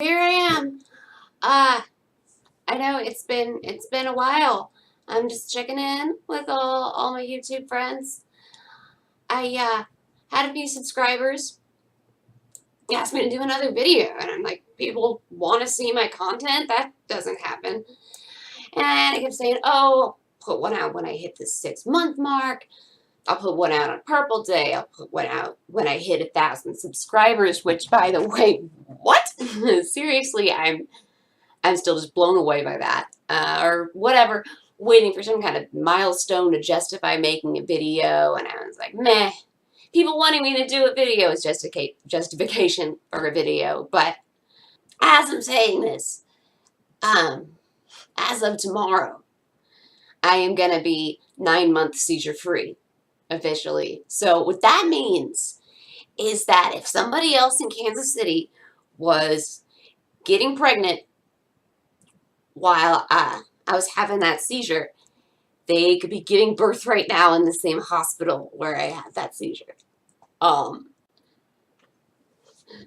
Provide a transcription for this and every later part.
Here I am. I know it's been a while. I'm just checking in with all my YouTube friends. I had a few subscribers asked me to do another video, and I'm like, people want to see my content? That doesn't happen. And I kept saying, oh, I'll put one out when I hit the 6-month mark. I'll put one out on Purple Day. I'll put one out when I hit 1,000 subscribers. Which, by the way, what? Seriously, I'm still just blown away by that. Or whatever, waiting for some kind of milestone to justify making a video, and I was like, meh. People wanting me to do a video is justification for a video, but as I'm saying this, as of tomorrow, I am going to be 9 months seizure free, officially. So what that means is that if somebody else in Kansas City was getting pregnant while I was having that seizure, they could be giving birth right now in the same hospital where I had that seizure.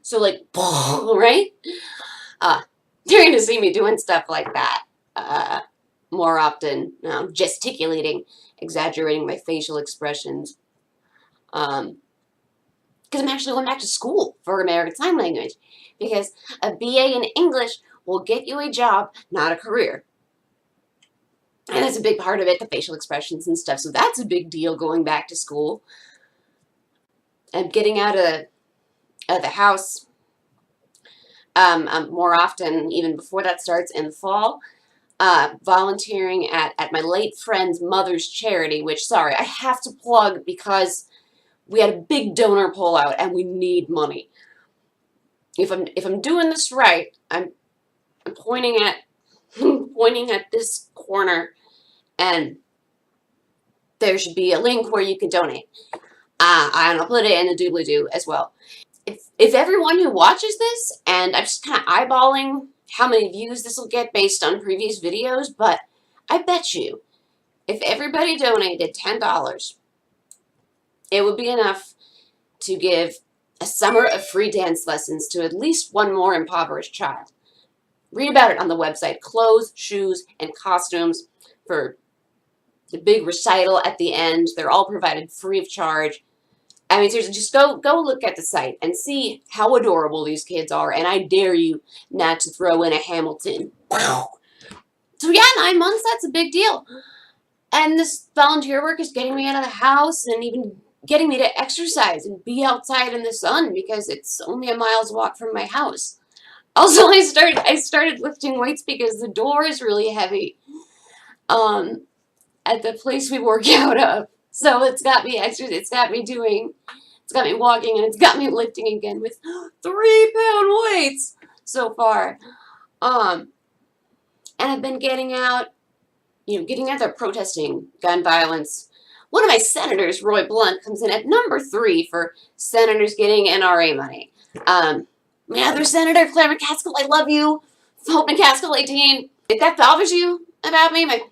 So like, right? You're going to see me doing stuff like that more often, gesticulating, exaggerating my facial expressions. Because I'm actually going back to school for American Sign Language, because a BA in English will get you a job, not a career. And that's a big part of it, the facial expressions and stuff. So that's a big deal, going back to school. And getting out of the house more often, even before that starts in the fall. Volunteering at my late friend's mother's charity, which, sorry, I have to plug because we had a big donor pullout and we need money. If I'm doing this right, I'm pointing at pointing at this corner, and there should be a link where you can donate. And I'll put it in the doobly-doo as well. If everyone who watches this, and I'm just kind of eyeballing how many views this will get based on previous videos, but I bet you if everybody donated $10, it would be enough to give a summer of free dance lessons to at least one more impoverished child. Read about it on the website. Clothes, shoes, and costumes for the big recital at the end. They're all provided free of charge. I mean, seriously, just go look at the site and see how adorable these kids are, and I dare you not to throw in a Hamilton. So yeah, 9 months, that's a big deal. And this volunteer work is getting me out of the house and even getting me to exercise and be outside in the sun, because it's only a mile's walk from my house. Also, I started lifting weights because the door is really heavy at the place we work out of. So it's got me walking, and it's got me lifting again with 3-pound weights so far. And I've been getting out there protesting gun violence. One of my senators, Roy Blunt, comes in at number 3 for senators getting NRA money. My other senator, Claire McCaskill, I love you. Hope McCaskill 18. If that bothers you about me, my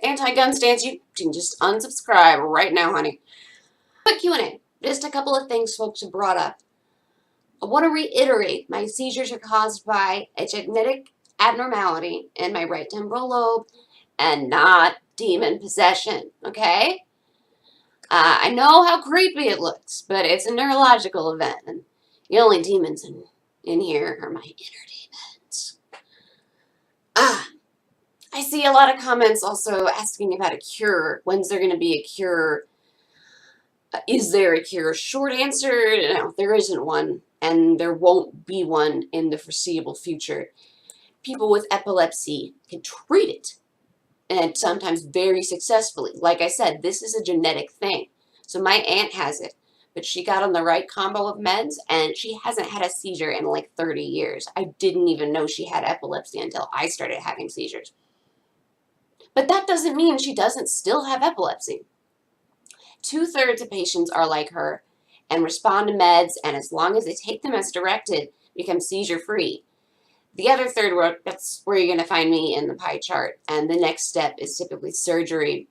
anti-gun stance, you can just unsubscribe right now, honey. Quick Q&A. Just a couple of things folks have brought up. I want to reiterate, my seizures are caused by a genetic abnormality in my right temporal lobe and not demon possession, okay? I know how creepy it looks, but it's a neurological event, and the only demons in here are my inner demons. I see a lot of comments also asking about a cure. When's there going to be a cure? Is there a cure? Short answer, no, there isn't one, and there won't be one in the foreseeable future. People with epilepsy can treat it, and sometimes very successfully. Like I said, this is a genetic thing. So my aunt has it, but she got on the right combo of meds, and she hasn't had a seizure in like 30 years. I didn't even know she had epilepsy until I started having seizures. But that doesn't mean she doesn't still have epilepsy. 2/3 of patients are like her and respond to meds, and as long as they take them as directed, become seizure-free. The other third, that's where you're going to find me in the pie chart, and the next step is typically surgery,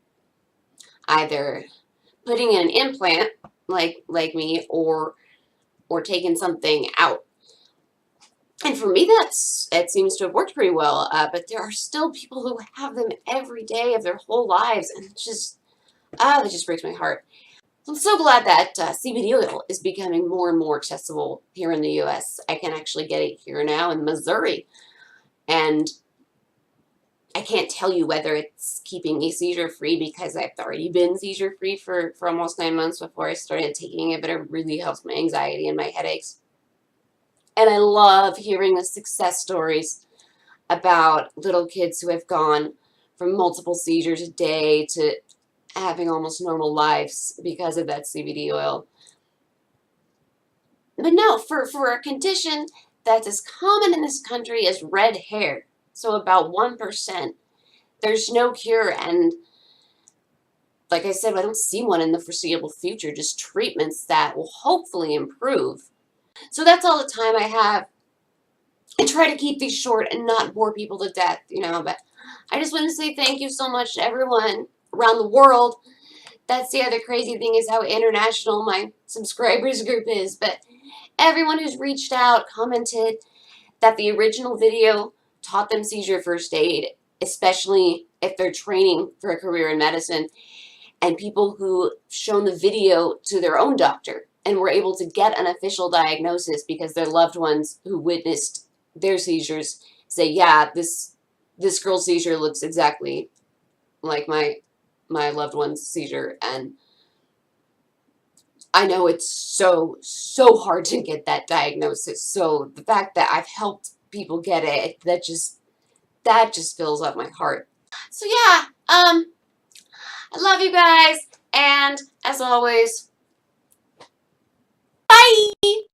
either putting in an implant, like me, or taking something out. And for me, it seems to have worked pretty well. But there are still people who have them every day of their whole lives, and it's just that just breaks my heart. I'm so glad that CBD oil is becoming more and more accessible here in the U.S. I can actually get it here now in Missouri, and I can't tell you whether it's keeping me seizure free because I've already been seizure free for almost 9 months before I started taking it, but it really helps my anxiety and my headaches. And I love hearing the success stories about little kids who have gone from multiple seizures a day to having almost normal lives because of that CBD oil. But no, for a condition that's as common in this country as red hair, so about 1%, there's no cure. And like I said, I don't see one in the foreseeable future, just treatments that will hopefully improve. So that's all the time I have. I try to keep these short and not bore people to death, but I just want to say thank you so much to everyone around the world. That's the other crazy thing is how international my subscribers group is, but everyone who's reached out, commented that the original video taught them seizure first aid, especially if they're training for a career in medicine, and people who shown the video to their own doctor and were able to get an official diagnosis because their loved ones who witnessed their seizures say, yeah, this girl's seizure looks exactly like my loved one's seizure. And I know it's so hard to get that diagnosis. So the fact that I've helped people get it, that just fills up my heart. So yeah, I love you guys, and as always, bye!